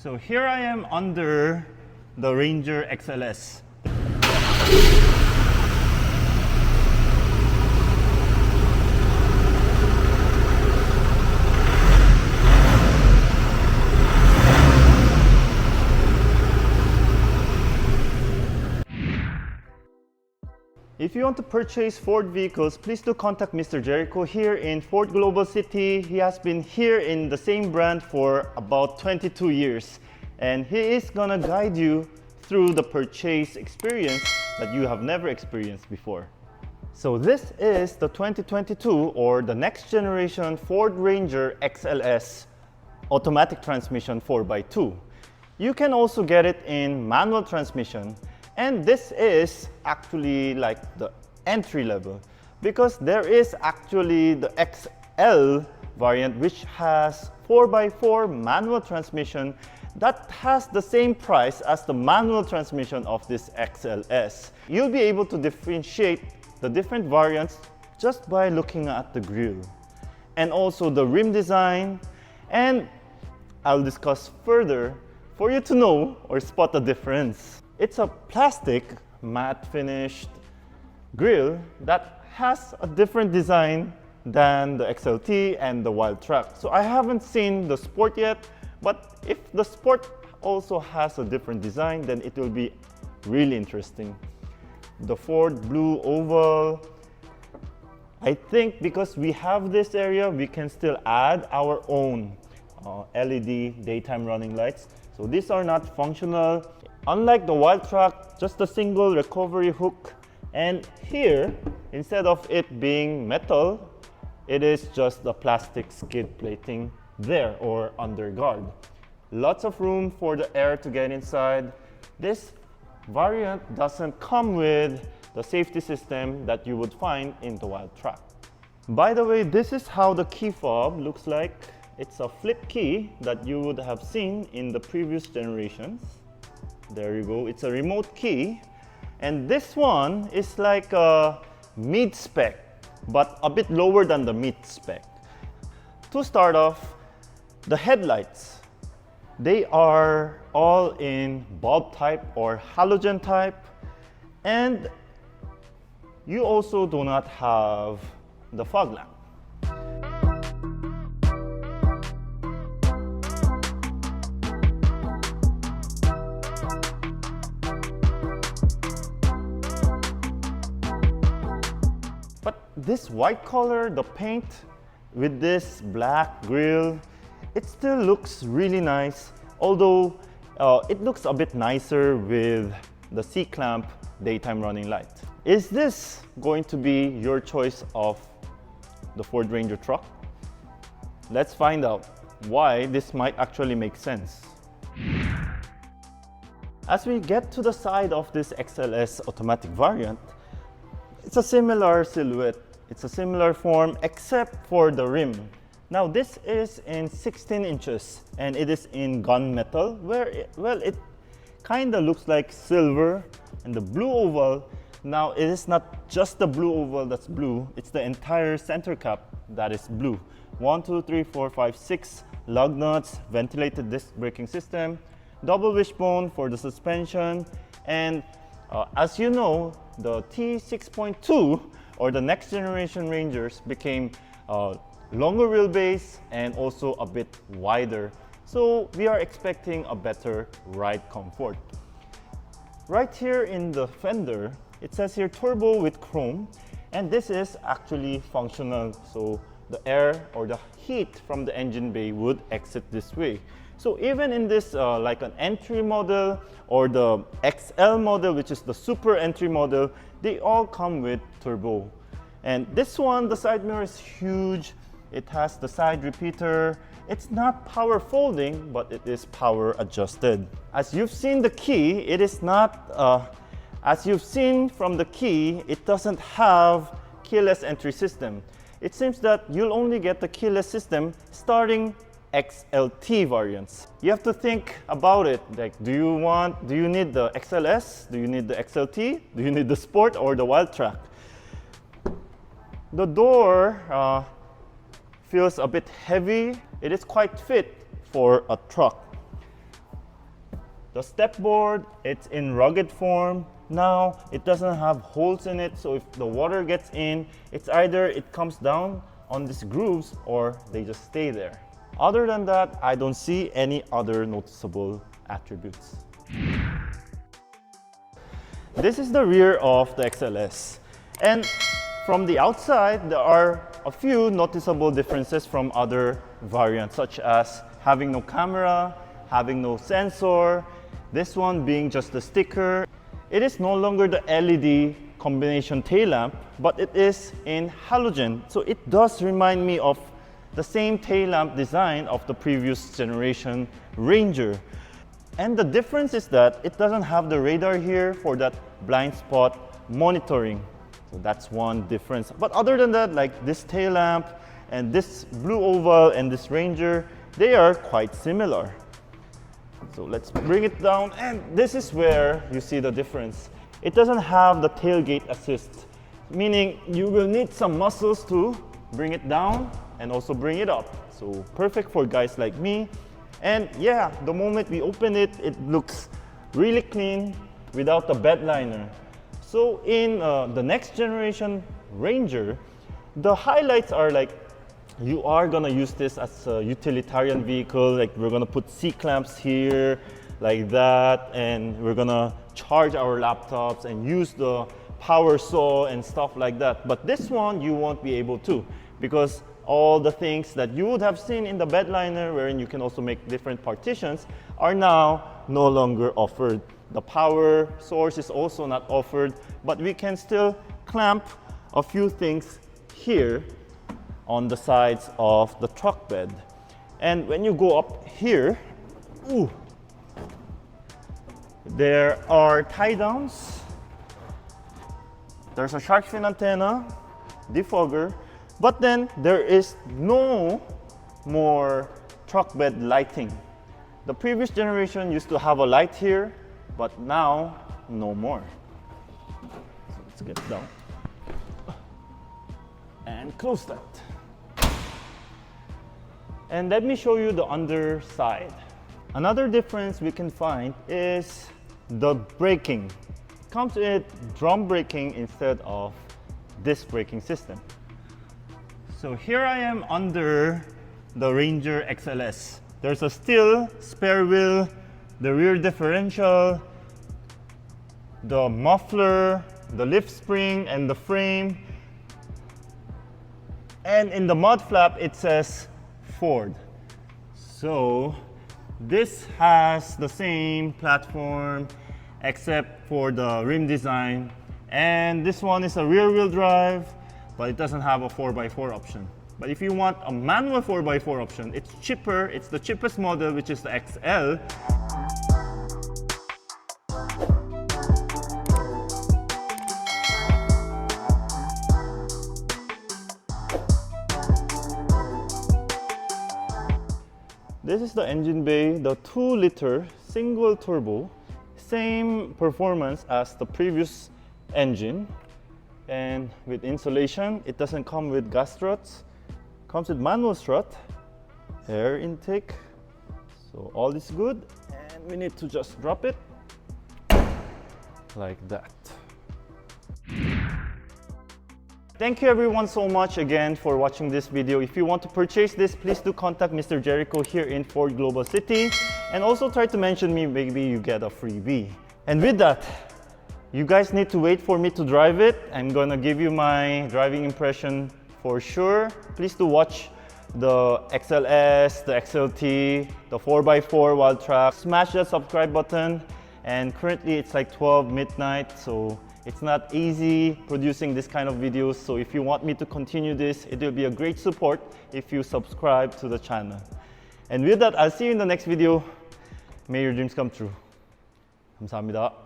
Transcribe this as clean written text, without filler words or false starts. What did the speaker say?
So here I am under the Ranger XLS. If you want to purchase Ford vehicles, please do contact Mr. Jericho here in Ford Global City. He has been here in the same brand for about 22 years. And he is gonna guide you through the purchase experience that you have never experienced before. So this is the 2022 or the next generation Ford Ranger XLS automatic transmission 4x2. You can also get it in manual transmission. And this is actually like the entry level because there is actually the XL variant which has 4x4 manual transmission that has the same price as the manual transmission of this XLS. You'll be able to differentiate the different variants just by looking at the grille and also the rim design, and I'll discuss further for you to know or spot the difference. It's a plastic matte finished grille that has a different design than the XLT and the Wild Track. So I haven't seen the Sport yet, but if the Sport also has a different design, then it will be really interesting. The Ford Blue Oval, I think because we have this area, we can still add our own LED daytime running lights. So these are not functional. Unlike the Wild Track, just a single recovery hook, and here, instead of it being metal, it is just the plastic skid plating there or under guard. Lots of room for the air to get inside. This variant doesn't come with the safety system that you would find in the Wild Track. By the way, this is how the key fob looks like. It's a flip key that you would have seen in the previous generations. There you go, it's a remote key. And this one is like a mid-spec, but a bit lower than the mid-spec. To start off, the headlights. They are all in bulb type or halogen type. And you also do not have the fog lamp. But this white color, the paint with this black grille, it still looks really nice, although it looks a bit nicer with the C-clamp daytime running light. Is this going to be your choice of the Ford Ranger truck? Let's find out why this might actually make sense. As we get to the side of this XLS automatic variant, it's a similar silhouette, it's a similar form except for the rim. Now this is in 16 inches and it is in gunmetal where it kind of looks like silver. And the blue oval, now it is not just the blue oval that's blue, it's the entire center cap that is blue. 1, 2, 3, 4, 5, 6 lug nuts, ventilated disc braking system, double wishbone for the suspension, and as you know, the T6.2 or the next generation Rangers became longer wheelbase and also a bit wider. So we are expecting a better ride comfort. Right here in the fender, it says here turbo with chrome, and this is actually functional. So the air or the heat from the engine bay would exit this way. So even in this like an entry model or the XL model, which is the super entry model, they all come with turbo. And this one, the side mirror is huge. It has the side repeater. It's not power folding, but it is power adjusted. As you've seen the key, it is not, as you've seen from the key, it doesn't have keyless entry system. It seems that you'll only get the keyless system starting XLT variants. You have to think about it, like do you need the XLS? Do you need the XLT? Do you need the Sport or the Wild Track? The door feels a bit heavy. It is quite fit for a truck. The step board, it's in rugged form. Now, it doesn't have holes in it, so if the water gets in, it's either it comes down on these grooves or they just stay there. Other than that, I don't see any other noticeable attributes. This is the rear of the XLS. And from the outside, there are a few noticeable differences from other variants, such as having no camera, having no sensor, this one being just a sticker. It is no longer the LED combination tail lamp, but it is in halogen. So it does remind me of the same tail lamp design of the previous generation Ranger. And the difference is that it doesn't have the radar here for that blind spot monitoring. So that's one difference. But other than that, like this tail lamp and this blue oval and this Ranger, they are quite similar. So let's bring it down, and this is where you see the difference. It doesn't have the tailgate assist, meaning you will need some muscles to bring it down and also bring it up. So perfect for guys like me. And yeah, the moment we open it, it looks really clean without the bed liner. So in the next generation Ranger, the highlights are like, you are gonna use this as a utilitarian vehicle. Like we're gonna put C-clamps here, like that, and we're gonna charge our laptops and use the power saw and stuff like that. But this one, you won't be able to, because all the things that you would have seen in the bed liner, wherein you can also make different partitions, are now no longer offered. The power source is also not offered, but we can still clamp a few things here on the sides of the truck bed. And when you go up here, ooh, there are tie downs. There's a shark fin antenna, defogger, but then there is no more truck bed lighting. The previous generation used to have a light here, but now no more. So let's get down and close that. And let me show you the underside. Another difference we can find is the braking. It comes with drum braking instead of disc braking system. So here I am under the Ranger XLS. There's a steel spare wheel, the rear differential, the muffler, the lift spring, and the frame. And in the mud flap, it says Ford. So this has the same platform except for the rim design. And this one is a rear wheel drive, but it doesn't have a 4x4 option. But if you want a manual 4x4 option, it's cheaper. It's the cheapest model, which is the XL. This is the engine bay, the 2-liter single turbo, same performance as the previous engine. And with insulation, it doesn't come with gas struts, comes with manual strut, air intake. So all is good, and we need to just drop it like that. Thank you everyone so much again for watching this video. If you want to purchase this, please do contact Mr. Jericho here in Ford Global City, and also try to mention me, maybe you get a freebie. And with that, you guys need to wait for me to drive it. I'm gonna give you my driving impression for sure. Please do watch the XLS, the XLT, the 4x4 Wild Track. Smash that subscribe button. And currently it's like 12 midnight, so it's not easy producing this kind of videos. So if you want me to continue this, it will be a great support if you subscribe to the channel. And with that, I'll see you in the next video. May your dreams come true. 감사합니다.